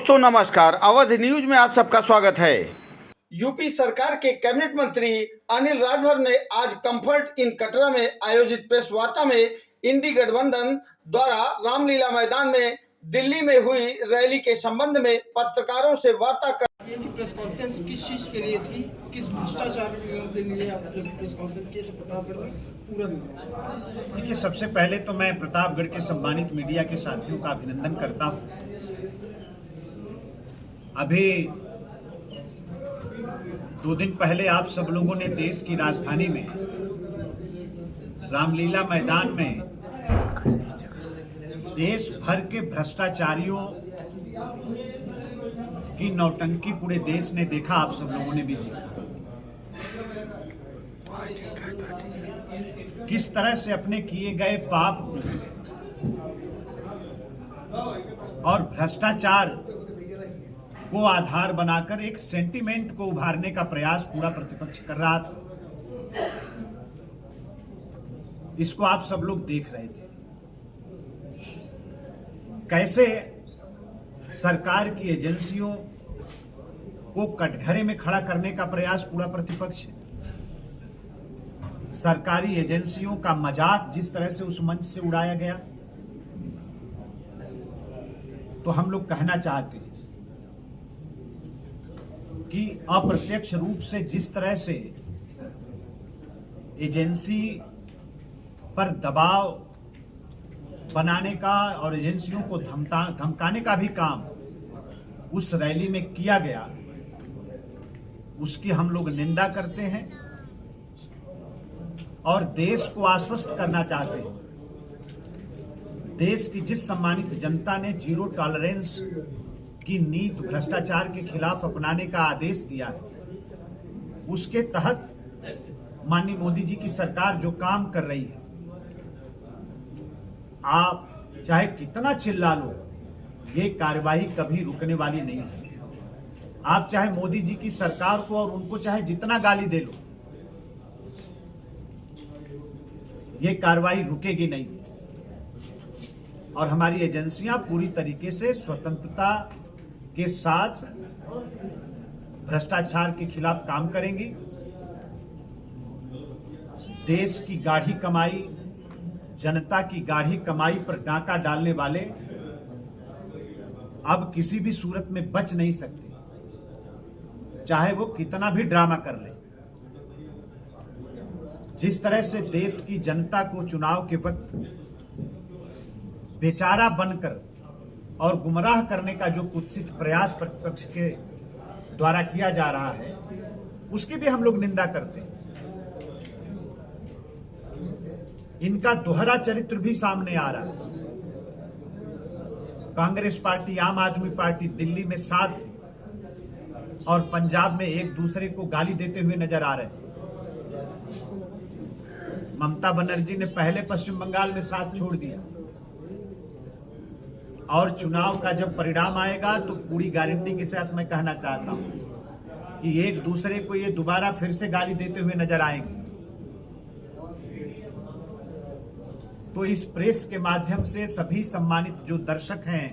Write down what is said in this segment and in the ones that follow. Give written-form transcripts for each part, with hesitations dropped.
दोस्तों नमस्कार, अवध न्यूज में आप सबका स्वागत है। यूपी सरकार के कैबिनेट मंत्री अनिल राजभर ने आज कंफर्ट इन कटरा में आयोजित प्रेस वार्ता में इंडी गठबंधन द्वारा रामलीला मैदान में दिल्ली में हुई रैली के संबंध में पत्रकारों से वार्ता कर प्रेस कॉन्फ्रेंस किस चीज के लिए थी, किस भ्रष्टाचार के लिए आप प्रेस कॉन्फ्रेंस किए थे, प्रतापगढ़ में पूरा नहीं। देखिए, सबसे पहले तो मैं प्रतापगढ़ के सम्मानित मीडिया के साथियों का अभिनंदन करता हूं। अभी 2 दिन पहले आप सब लोगों ने देश की राजधानी में रामलीला मैदान में देश भर के भ्रष्टाचारियों की नौटंकी पूरे देश ने देखा, आप सब लोगों ने भी देखा किस तरह से अपने किए गए पाप और भ्रष्टाचार को आधार बनाकर एक सेंटीमेंट को उभारने का प्रयास पूरा प्रतिपक्ष कर रहा था। इसको आप सब लोग देख रहे थे, कैसे सरकार की एजेंसियों को कटघरे में खड़ा करने का प्रयास पूरा प्रतिपक्ष है। सरकारी एजेंसियों का मजाक जिस तरह से उस मंच से उड़ाया गया, तो हम लोग कहना चाहते हैं कि अप्रत्यक्ष रूप से जिस तरह से एजेंसी पर दबाव बनाने का और एजेंसियों को धमकाने का भी काम उस रैली में किया गया, उसकी हम लोग निंदा करते हैं और देश को आश्वस्त करना चाहते हैं। देश की जिस सम्मानित जनता ने जीरो टॉलरेंस की नीति भ्रष्टाचार के खिलाफ अपनाने का आदेश दिया है, उसके तहत माननीय मोदी जी की सरकार जो काम कर रही है, आप चाहे कितना चिल्ला लो, ये कार्यवाही कभी रुकने वाली नहीं है। आप चाहे मोदी जी की सरकार को और उनको चाहे जितना गाली दे लो, ये कार्रवाई रुकेगी नहीं। और हमारी एजेंसियां पूरी तरीके से स्वतंत्रता के साथ भ्रष्टाचार के खिलाफ काम करेंगी। देश की गाढ़ी कमाई, जनता की गाढ़ी कमाई पर डाका डालने वाले अब किसी भी सूरत में बच नहीं सकते, चाहे वो कितना भी ड्रामा कर ले। जिस तरह से देश की जनता को चुनाव के वक्त बेचारा बनकर और गुमराह करने का जो कुत्सित प्रयास प्रतिपक्ष के द्वारा किया जा रहा है, उसकी भी हम लोग निंदा करते हैं। इनका दोहरा चरित्र भी सामने आ रहा है। कांग्रेस पार्टी, आम आदमी पार्टी दिल्ली में साथ और पंजाब में एक दूसरे को गाली देते हुए नजर आ रहे हैं। ममता बनर्जी ने पहले पश्चिम बंगाल में साथ छोड़ दिया, और चुनाव का जब परिणाम आएगा तो पूरी गारंटी के साथ मैं कहना चाहता हूं कि एक दूसरे को ये दोबारा फिर से गाली देते हुए नजर आएंगे। तो इस प्रेस के माध्यम से सभी सम्मानित जो दर्शक हैं,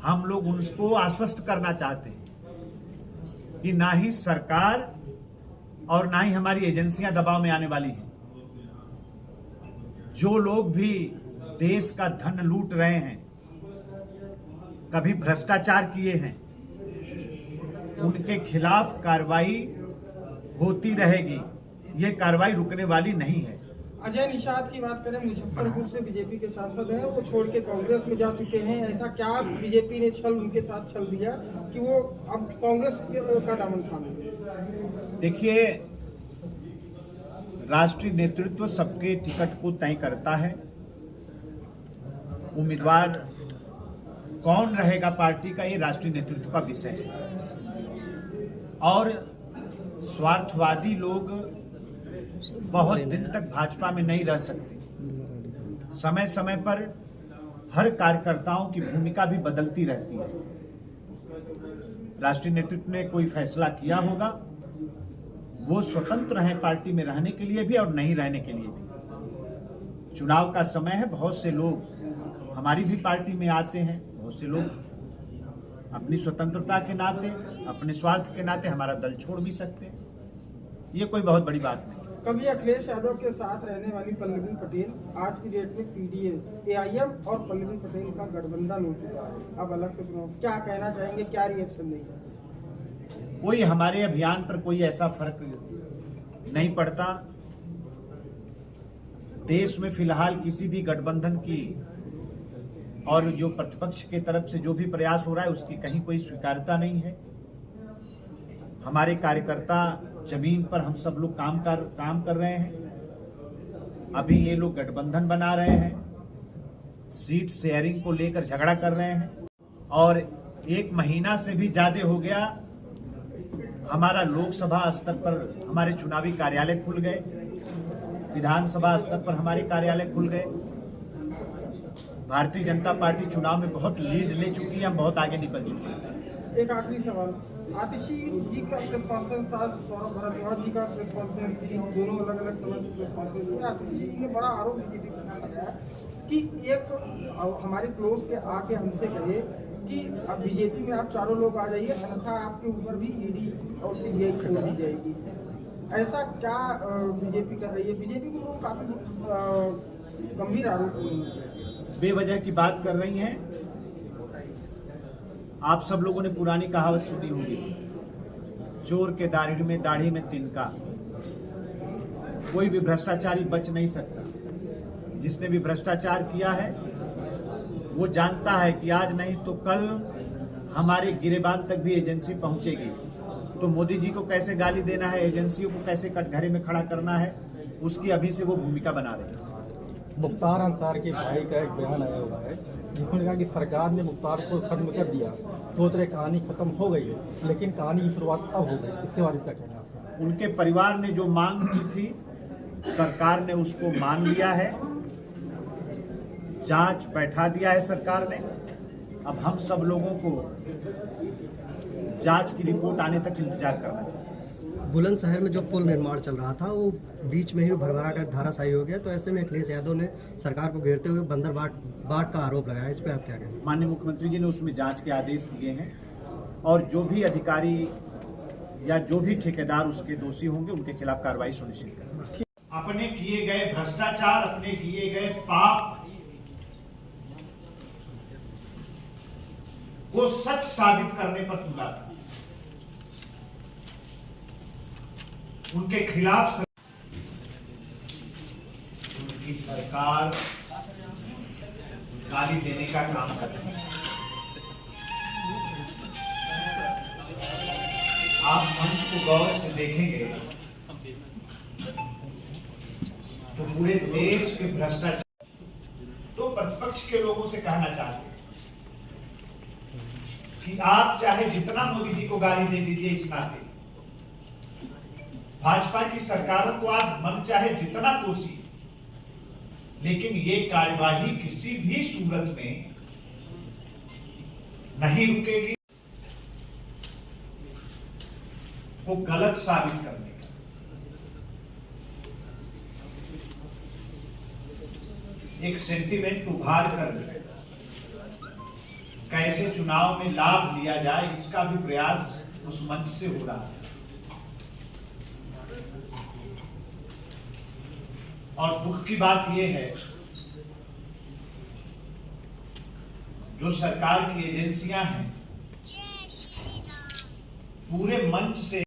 हम लोग उनको आश्वस्त करना चाहते हैं कि ना ही सरकार और ना ही हमारी एजेंसियां दबाव में आने वाली हैं। जो लोग भी देश का धन लूट रहे हैं, कभी भ्रष्टाचार किए हैं, उनके खिलाफ कार्रवाई होती रहेगी। ये कार्रवाई रुकने वाली नहीं है। अजय निषाद की बात करें, मुजफ्फरपुर से बीजेपी के सांसद हैं, वो छोड़ के कांग्रेस में जा चुके हैं। ऐसा क्या बीजेपी ने उनके साथ छल दिया कि वो अब कांग्रेस का दामन थामे? देखिए, राष्ट्रीय नेतृत्व सबके टिकट को तय करता है। उम्मीदवार कौन रहेगा पार्टी का, ये राष्ट्रीय नेतृत्व का विषय है। और स्वार्थवादी लोग बहुत दिन तक भाजपा में नहीं रह सकते। समय समय पर हर कार्यकर्ताओं की भूमिका भी बदलती रहती है। राष्ट्रीय नेतृत्व ने कोई फैसला किया होगा, वो स्वतंत्र हैं पार्टी में रहने के लिए भी और नहीं रहने के लिए भी। चुनाव का समय है, बहुत से लोग हमारी भी पार्टी में आते हैं, बहुत से लोग अपनी स्वतंत्रता के नाते, अपने स्वार्थ के नाते हमारा दल छोड़ भी सकते हैं। ये कोई बहुत बड़ी बात नहीं। कभी अखिलेश यादव के साथ रहने वाली पल्लवी पटेल आज की डेट में पीडीए, एआईएम और पल्लवी पटेल का गठबंधन हो चुका है। अब अलग से सुनो, क्या कहना चाहेंगे, क्या रिएक्शन देंगे? कोई हमारे अभियान पर कोई ऐसा फर्क नहीं पड़ता। देश में फिलहाल किसी भी गठबंधन की और जो प्रतिपक्ष के तरफ से जो भी प्रयास हो रहा है उसकी कहीं कोई स्वीकार्यता नहीं है। हमारे कार्यकर्ता जमीन पर हम सब लोग काम कर रहे हैं। अभी ये लोग गठबंधन बना रहे हैं, सीट शेयरिंग को लेकर झगड़ा कर रहे हैं और 1 महीना से भी ज्यादा हो गया हमारा लोकसभा स्तर पर हमारे चुनावी कार्यालय खुल गए, विधानसभा स्तर पर हमारे कार्यालय खुल गए। भारतीय जनता पार्टी चुनाव में बहुत लीड ले चुकी है, हम बहुत आगे निकल चुके हैं। एक आखिरी सवाल, आतिशी जी का प्रेस कॉन्फ्रेंस था, सौरभ भारद्वाज जी का प्रेस कॉन्फ्रेंस थी, दोनों अलग अलग समय की प्रेस कॉन्फ्रेंस थी। आतिशी जी ने बड़ा आरोप बीजेपी पर लगाया कि एक हमारे क्लोज के आके हमसे कहे कि अब बीजेपी में आप चारों लोग आ जाइए, अन्यथा आपके ऊपर भी ईडी और सीबीआई छोड़ दी जाएगी। ऐसा क्या बीजेपी कर रही है? बीजेपी को लोग काफी गंभीर आरोप बेवजह की बात कर रही हैं। आप सब लोगों ने पुरानी कहावत सुनी होगी, चोर के दाढ़ी में तिनका। कोई भी भ्रष्टाचारी बच नहीं सकता। जिसने भी भ्रष्टाचार किया है वो जानता है कि आज नहीं तो कल हमारे गिरेबान तक भी एजेंसी पहुंचेगी। तो मोदी जी को कैसे गाली देना है, एजेंसियों को कैसे कटघरे में खड़ा करना है, उसकी अभी से वो भूमिका बना रहे हैं। मुख्तार अंसार के भाई का एक बयान आया हुआ है जिन्होंने कहा कि सरकार ने मुख्तार को खत्म कर दिया, सोच रहे कहानी खत्म हो गई है, लेकिन कहानी की शुरुआत अब हो गई। इसके बारे में क्या कहना है? उनके परिवार ने जो मांग की थी सरकार ने उसको मान लिया है, जांच बैठा दिया है सरकार ने। अब हम सब लोगों को जांच की रिपोर्ट आने तक इंतजार करना चाहिए। बुलंदशहर में जो पुल निर्माण चल रहा था वो बीच में ही भरभरा कर धाराशायी हो गया, तो ऐसे में अखिलेश यादव ने सरकार को घेरते हुए बंदर बाट का आरोप लगाया। इस पर आप क्या कहेंगे? माननीय मुख्यमंत्री जी ने उसमें जांच के आदेश दिए हैं और जो भी अधिकारी या जो भी ठेकेदार उसके दोषी होंगे उनके खिलाफ कार्रवाई सुनिश्चित करेंगे। अपने किए गए भ्रष्टाचार, अपने किए गए पाप को सच साबित करने पर तुला था। उनके खिलाफ उनकी सरकार गाली देने का काम कर रही है। आप मंच को गौर से देखेंगे तो पूरे देश के भ्रष्टाचार। तो प्रतिपक्ष के लोगों से कहना चाहते हैं कि आप चाहे जितना मोदी जी को गाली दे दीजिए, इस नाते भाजपा की सरकारों को आप मन चाहे जितना कोसी, लेकिन ये कार्यवाही किसी भी सूरत में नहीं रुकेगी। वो गलत साबित करने का एक सेंटीमेंट उभार कर कैसे चुनाव में लाभ लिया जाए, इसका भी प्रयास उस मंच से हो रहा है। और दुख की बात यह है जो सरकार की एजेंसियां हैं पूरे मंच से